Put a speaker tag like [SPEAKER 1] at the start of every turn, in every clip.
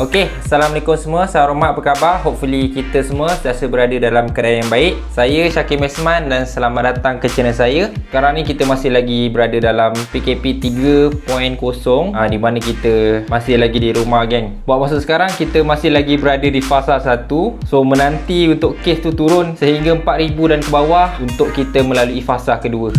[SPEAKER 1] Okey, Assalamualaikum semua. Salam hormat, apa khabar? Hopefully kita semua sentiasa berada dalam keadaan yang baik. Saya Syakir Mesman dan selamat datang ke channel saya. Sekarang ni kita masih lagi berada dalam PKP 3.0 di mana kita masih lagi di rumah, geng. Buat masa sekarang kita masih lagi berada di fasa 1. So menanti untuk kes tu turun sehingga 4,000 dan ke bawah untuk kita melalui fasa kedua.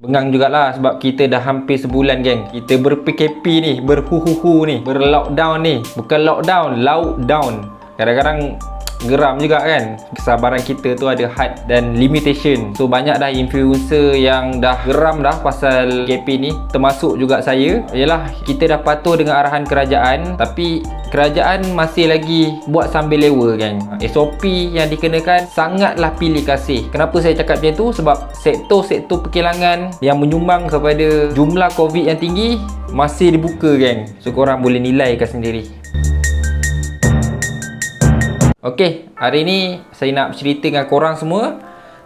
[SPEAKER 1] Bengang jugalah sebab kita dah hampir sebulan, geng. Kita ber-PKP ni, berhuhuhu ni, ber-lockdown ni. Bukan lockdown, lockdown. Kadang-kadang geram juga kan. Kesabaran kita tu ada had dan limitation. So banyak dah influencer yang dah geram dah pasal PKP ni, termasuk juga saya. Yalah, kita dah patuh dengan arahan kerajaan, tapi kerajaan masih lagi buat sambil lewa, geng. SOP yang dikenakan sangatlah pilih kasih. Kenapa saya cakap macam tu? Sebab sektor-sektor perkilangan yang menyumbang kepada jumlah COVID yang tinggi masih dibuka, geng. So korang boleh nilaikan sendiri. Okey, hari ni saya nak bercerita dengan korang semua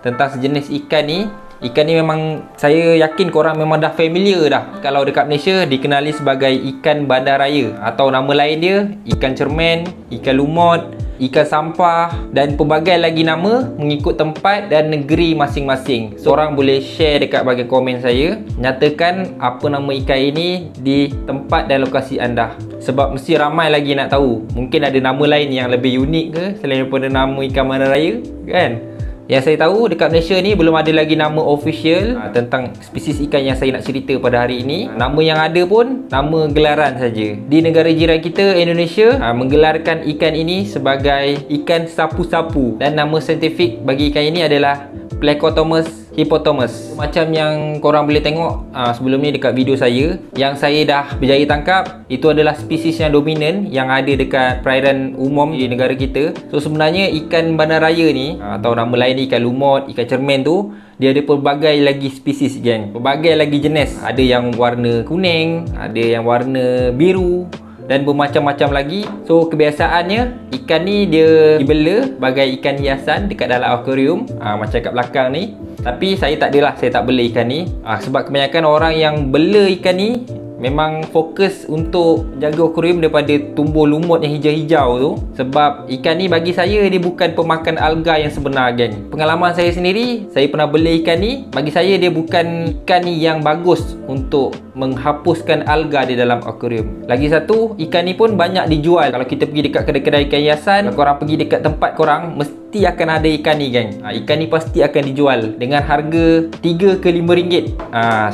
[SPEAKER 1] tentang sejenis ikan ni. Ikan ni memang saya yakin korang memang dah familiar dah. Kalau dekat Malaysia dikenali sebagai ikan bandaraya, atau nama lain dia ikan cermen, ikan lumot, ikan sampah dan pelbagai lagi nama mengikut tempat dan negeri masing-masing. So korang boleh share dekat bahagian komen saya, nyatakan apa nama ikan ini di tempat dan lokasi anda. Sebab mesti ramai lagi nak tahu. Mungkin ada nama lain yang lebih unik ke selain daripada nama ikan bandaraya, kan? Yang saya tahu dekat Malaysia ni belum ada lagi nama official tentang spesies ikan yang saya nak cerita pada hari ini. Nama yang ada pun nama gelaran saja. Di negara jiran kita, Indonesia, menggelarkan ikan ini sebagai ikan sapu-sapu, dan nama saintifik bagi ikan ini adalah Plecostomus hippopotamus. Macam yang korang boleh tengok sebelum ni dekat video saya, yang saya dah berjaya tangkap, itu adalah spesies yang dominan yang ada dekat perairan umum di negara kita. So sebenarnya ikan bandaraya ni, atau nama lain ikan lumot, ikan cermen tu, dia ada pelbagai lagi spesies, geng. Pelbagai lagi jenis. Ada yang warna kuning, ada yang warna biru dan bermacam-macam lagi. So kebiasaannya ikan ni dia dibela sebagai ikan hiasan dekat dalam akuarium, macam kat belakang ni. Tapi saya tak adalah, saya tak bela ikan ni, sebab kebanyakan orang yang bela ikan ni memang fokus untuk jaga akuarium daripada tumbuh lumut yang hijau-hijau tu. Sebab ikan ni bagi saya dia bukan pemakan alga yang sebenar, geng. Pengalaman saya sendiri, saya pernah bela ikan ni, bagi saya dia bukan ikan ni yang bagus untuk menghapuskan alga di dalam akuarium. Lagi satu, ikan ni pun banyak dijual. Kalau kita pergi dekat kedai-kedai ikan hiasan, kalau korang pergi dekat tempat korang, mesti akan ada ikan ni, geng. Ikan ni pasti akan dijual dengan harga 3 ke 5 ringgit.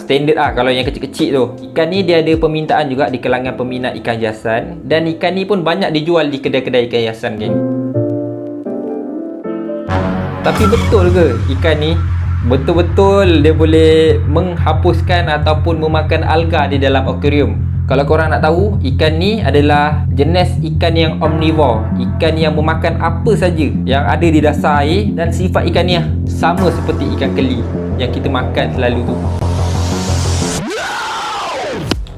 [SPEAKER 1] Standard kalau yang kecil-kecil tu. Ikan ni dia ada permintaan juga di kalangan peminat ikan hiasan, dan ikan ni pun banyak dijual di kedai-kedai ikan hiasan, geng. Tapi betul ke ikan ni betul-betul dia boleh menghapuskan ataupun memakan alga di dalam akuarium? Kalau korang nak tahu, ikan ni adalah jenis ikan yang omnivore, ikan yang memakan apa saja yang ada di dasar air, dan sifat ikan ni sama seperti ikan keli yang kita makan selalu tu.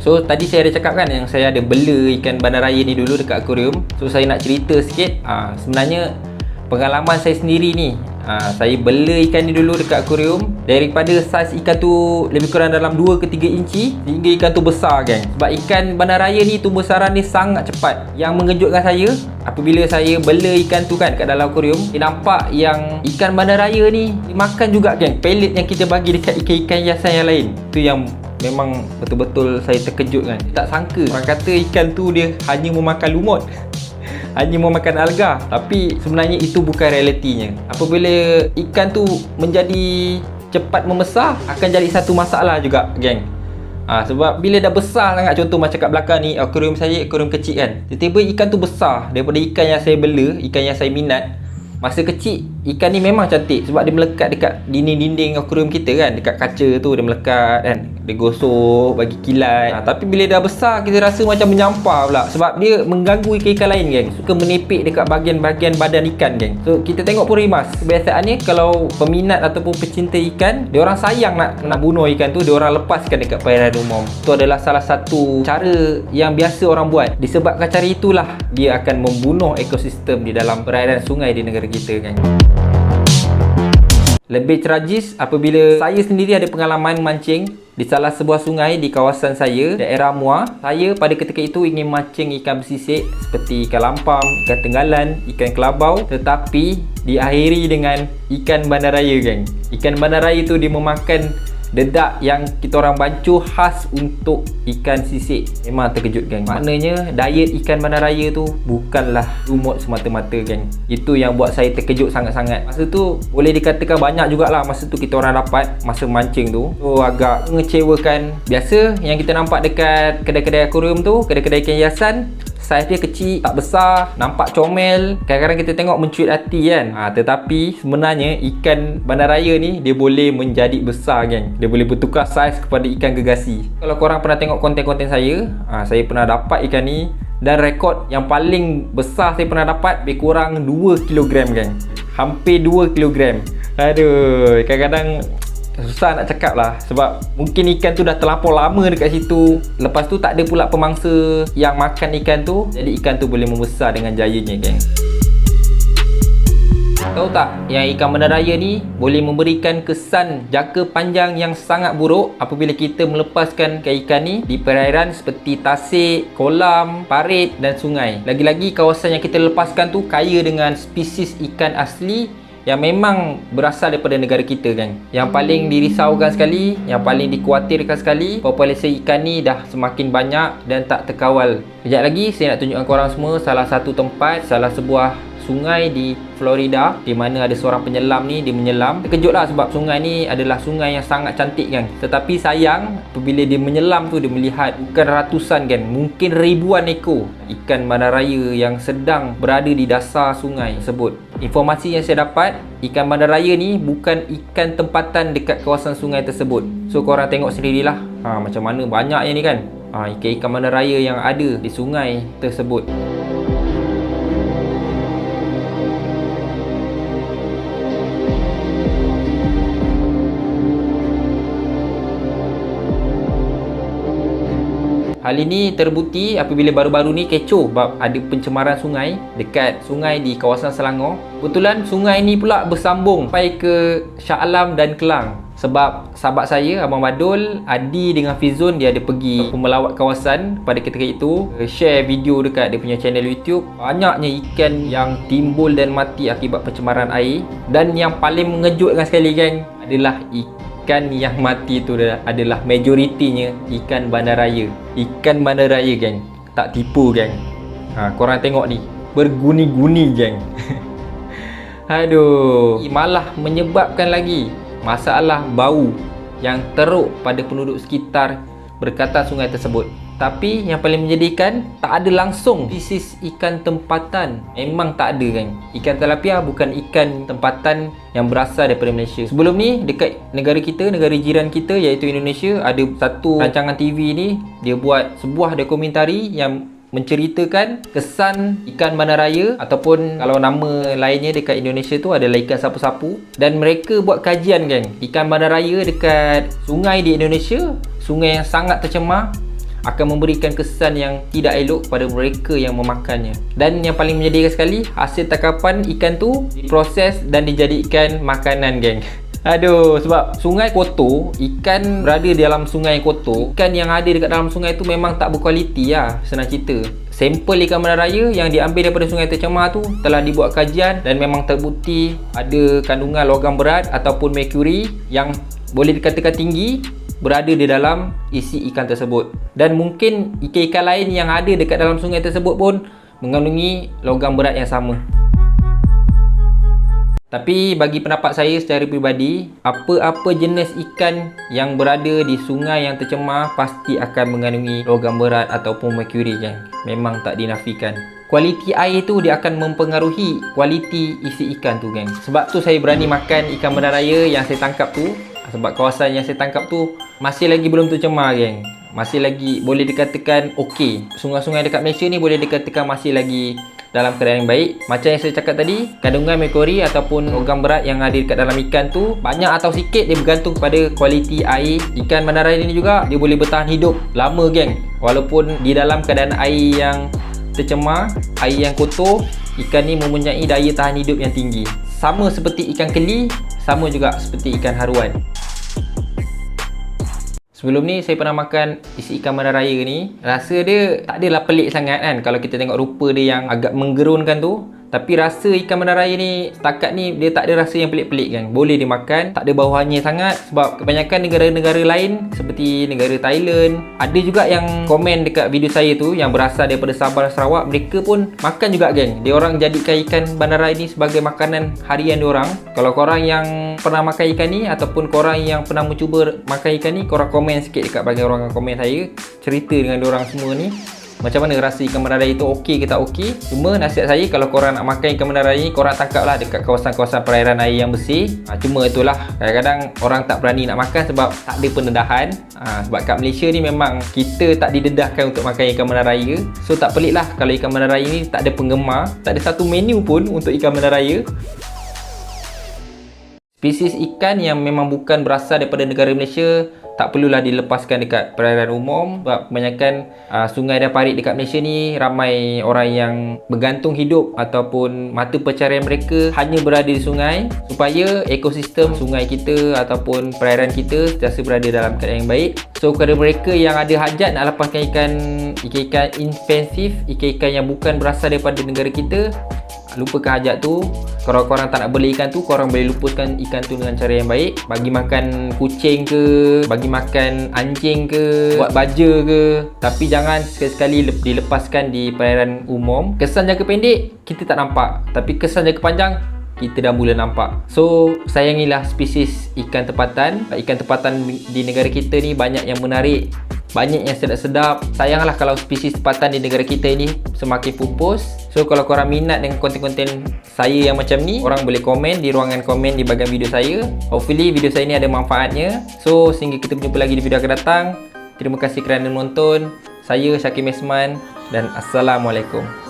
[SPEAKER 1] So tadi saya ada cakap kan yang saya ada bela ikan bandaraya ni dulu dekat akuarium. So saya nak cerita sikit. Sebenarnya pengalaman saya sendiri ni, saya bela ikan ni dulu dekat akuarium. Daripada saiz ikan tu lebih kurang dalam 2 ke 3 inci hingga ikan tu besar, geng. Sebab ikan bandaraya ni tumbuh sarang ni sangat cepat. Yang mengejutkan saya, apabila saya bela ikan tu kan kat dalam akuarium, saya nampak yang ikan bandaraya ni dimakan juga, geng, pellet yang kita bagi dekat ikan-ikan hiasan yang lain. Itu yang memang betul-betul saya terkejut kan. Tak sangka orang kata ikan tu dia hanya memakan lumut, hanya memakan alga, tapi sebenarnya itu bukan realitinya. Apabila ikan tu menjadi cepat membesar, akan jadi satu masalah juga, geng. Sebab bila dah besar sangat, contoh macam kat belakang ni akuarium saya, akuarium kecil kan, tiba-tiba ikan tu besar daripada ikan yang saya bela, ikan yang saya minat. Masa kecil, ikan ni memang cantik sebab dia melekat dekat dinding-dinding akuarium kita kan, dekat kaca tu dia melekat kan, dia gosok bagi kilat. Tapi bila dah besar, kita rasa macam menyampah pula sebab dia mengganggu ikan-ikan lain, geng. Suka menepik dekat bahagian-bahagian badan ikan, geng. So kita tengok pun rimas. Kebiasaannya kalau peminat ataupun pecinta ikan, dia orang sayang nak bunuh ikan tu, dia orang lepaskan dekat perairan umum. Itu adalah salah satu cara yang biasa orang buat. Disebabkan cara itulah dia akan membunuh ekosistem di dalam perairan sungai di negara kita, kan. Lebih tragis apabila saya sendiri ada pengalaman mancing di salah sebuah sungai di kawasan saya, daerah Muar. Saya pada ketika itu ingin mancing ikan bersisik seperti ikan lampam, ikan tenggalan, ikan kelabau, tetapi diakhiri dengan ikan bandaraya, geng. Ikan bandaraya tu dia memakan dedak yang kita orang bancuh khas untuk ikan sisik. Memang terkejut, geng. Maknanya diet ikan bandaraya tu bukanlah lumut semata-mata, geng. Itu yang buat saya terkejut sangat-sangat. Masa tu boleh dikatakan banyak jugalah masa tu kita orang dapat masa mancing tu. So agak mengecewakan. Biasa yang kita nampak dekat kedai-kedai akuarium tu, kedai-kedai ikan hiasan, saiz dia kecil, tak besar, nampak comel. Kadang-kadang kita tengok mencuit hati kan. Tetapi sebenarnya ikan bandaraya ni dia boleh menjadi besar, geng. Dia boleh bertukar saiz kepada ikan gergasi. Kalau korang pernah tengok konten-konten saya pernah dapat ikan ni, dan rekod yang paling besar saya pernah dapat lebih kurang 2 kg, geng. Hampir 2 kg. Aduh, kadang-kadang susah nak cakap lah, sebab mungkin ikan tu dah terlampau lama dekat situ. Lepas tu tak ada pula pemangsa yang makan ikan tu, jadi ikan tu boleh membesar dengan jayanya, geng. Tahu tak yang ikan bandaraya ni boleh memberikan kesan jangka panjang yang sangat buruk apabila kita melepaskan ikan ni di perairan seperti tasik, kolam, parit dan sungai. Lagi-lagi kawasan yang kita lepaskan tu kaya dengan spesies ikan asli yang memang berasal daripada negara kita, kan. Yang paling dirisaukan sekali, yang paling dikhuatirkan sekali, populasi ikan ni dah semakin banyak dan tak terkawal. Sekejap lagi saya nak tunjukkan korang semua salah satu tempat, salah sebuah sungai di Florida, di mana ada seorang penyelam ni, dia menyelam. Terkejutlah sebab sungai ni adalah sungai yang sangat cantik, kan. Tetapi sayang apabila dia menyelam tu, dia melihat bukan ratusan, kan, mungkin ribuan ekor ikan bandaraya yang sedang berada di dasar sungai tersebut. Informasi yang saya dapat, ikan bandaraya ni bukan ikan tempatan dekat kawasan sungai tersebut. So korang tengok sendirilah macam mana banyaknya ni, kan. Ikan-ikan bandaraya yang ada di sungai tersebut. Hal ini terbukti apabila baru-baru ni kecoh sebab ada pencemaran sungai dekat sungai di kawasan Selangor. Kebetulan sungai ni pula bersambung sampai ke Shah Alam dan Kelang. Sebab sahabat saya, Abang Badul, Adi dengan Fizun, dia ada pergi melawat kawasan pada ketika itu, share video dekat dia punya channel YouTube. Banyaknya ikan yang timbul dan mati akibat pencemaran air. Dan yang paling mengejutkan sekali, geng, adalah ikan yang mati tu adalah majoritinya ikan bandaraya. Ikan bandaraya, geng. Tak tipu, geng. Korang tengok ni, berguni-guni, geng. Aduh, malah menyebabkan lagi masalah bau yang teruk pada penduduk sekitar berkaitan sungai tersebut. Tapi yang paling menyedihkan, tak ada langsung spesies ikan tempatan. Memang tak ada, kan. Ikan tilapia bukan ikan tempatan yang berasal daripada Malaysia. Sebelum ni dekat negara kita, negara jiran kita iaitu Indonesia, ada satu rancangan TV ni, dia buat sebuah dokumentari yang menceritakan kesan ikan bandaraya, ataupun kalau nama lainnya dekat Indonesia tu adalah ikan sapu-sapu. Dan mereka buat kajian, geng, ikan bandaraya dekat sungai di Indonesia, sungai yang sangat tercemar, akan memberikan kesan yang tidak elok pada mereka yang memakannya. Dan yang paling menyedihkan sekali, hasil tangkapan ikan tu diproses dan dijadikan makanan, geng. Aduh, sebab sungai kotor, ikan berada di dalam sungai kotor, ikan yang ada dekat dalam sungai tu memang tak berkualiti lah, senang cerita. Sampel ikan bandaraya yang diambil daripada sungai tercemar tu telah dibuat kajian dan memang terbukti ada kandungan logam berat ataupun merkuri yang boleh dikatakan tinggi berada di dalam isi ikan tersebut. Dan mungkin ikan-ikan lain yang ada dekat dalam sungai tersebut pun mengandungi logam berat yang sama. Tapi bagi pendapat saya secara peribadi, apa-apa jenis ikan yang berada di sungai yang tercemar pasti akan mengandungi logam berat ataupun merkuri, geng. Memang tak dinafikan. Kualiti air tu dia akan mempengaruhi kualiti isi ikan tu, geng. Sebab tu saya berani makan ikan bandaraya yang saya tangkap tu. Sebab kawasan yang saya tangkap tu masih lagi belum tercemar, geng. Masih lagi boleh dikatakan okey. Sungai-sungai dekat Malaysia ni boleh dikatakan masih lagi dalam keadaan yang baik. Macam yang saya cakap tadi, kandungan merkuri ataupun logam berat yang ada dekat dalam ikan tu banyak atau sikit dia bergantung kepada kualiti air. Ikan bandaraya ni juga dia boleh bertahan hidup lama, geng. Walaupun di dalam keadaan air yang tercemar, air yang kotor, ikan ni mempunyai daya tahan hidup yang tinggi. sama seperti ikan keli, sama juga seperti ikan haruan. Sebelum ni saya pernah makan isi ikan mana raya ni. Rasa dia tak adalah pelik sangat kan, kalau kita tengok rupa dia yang agak menggerunkan tu. Tapi rasa ikan mana raya ni setakat ni dia tak ada rasa yang pelik-pelik kan. Boleh dimakan, tak ada bau hanyir sangat. Sebab kebanyakan negara-negara lain seperti negara Thailand, ada juga yang komen dekat video saya tu yang berasal daripada Sabah dan Sarawak, mereka pun makan juga geng. Dia orang jadikan ikan bandar raya ni sebagai makanan harian dia orang. Kalau korang yang pernah makan ikan ni ataupun korang yang pernah mencuba makan ikan ni, korang komen sikit dekat bahagian orang komen saya, cerita dengan dia orang semua ni macam mana rasa ikan bandar raya tu, okey ke tak okey. Cuma nasihat saya, kalau korang nak makan ikan bandar raya ni, korang tangkap lah dekat kawasan-kawasan perairan air yang bersih. Cuma itulah, kadang-kadang orang tak berani nak makan sebab tak ada pendedahan. Sebab kat Malaysia ni memang kita tak didedahkan untuk makan ikan bandar raya. So tak pelik lah kalau ikan bandar raya ni tak ada penggemar, tak ada satu menu pun untuk ikan bandar raya. Spesies ikan yang memang bukan berasal daripada negara Malaysia tak perlulah dilepaskan dekat perairan umum. Sebab kebanyakan sungai dan parit dekat Malaysia ni ramai orang yang bergantung hidup ataupun mata pencaharian mereka hanya berada di sungai, supaya ekosistem sungai kita ataupun perairan kita sentiasa berada dalam keadaan yang baik. So kepada mereka yang ada hajat nak lepaskan ikan-ikan invasif, ikan-ikan yang bukan berasal daripada negara kita, lupakan hajat tu. Kalau korang tak nak beli ikan tu, korang boleh lupuskan ikan tu dengan cara yang baik. Bagi makan kucing ke, bagi makan anjing ke, buat baja ke. Tapi jangan sekali-sekali dilepaskan di perairan umum. Kesan jangka pendek kita tak nampak, tapi kesan jangka panjang kita dah mula nampak. So sayangilah spesies ikan tempatan. Ikan tempatan di negara kita ni banyak yang menarik, banyak yang sedap-sedap. Sayanglah kalau spesies tempatan di negara kita ni semakin pupus. So kalau korang minat dengan konten-konten saya yang macam ni, korang boleh komen di ruangan komen di bahagian video saya. Hopefully video saya ni ada manfaatnya. So sehingga kita berjumpa lagi di video akan datang. Terima kasih kerana menonton. Saya Syakir Mesman dan Assalamualaikum.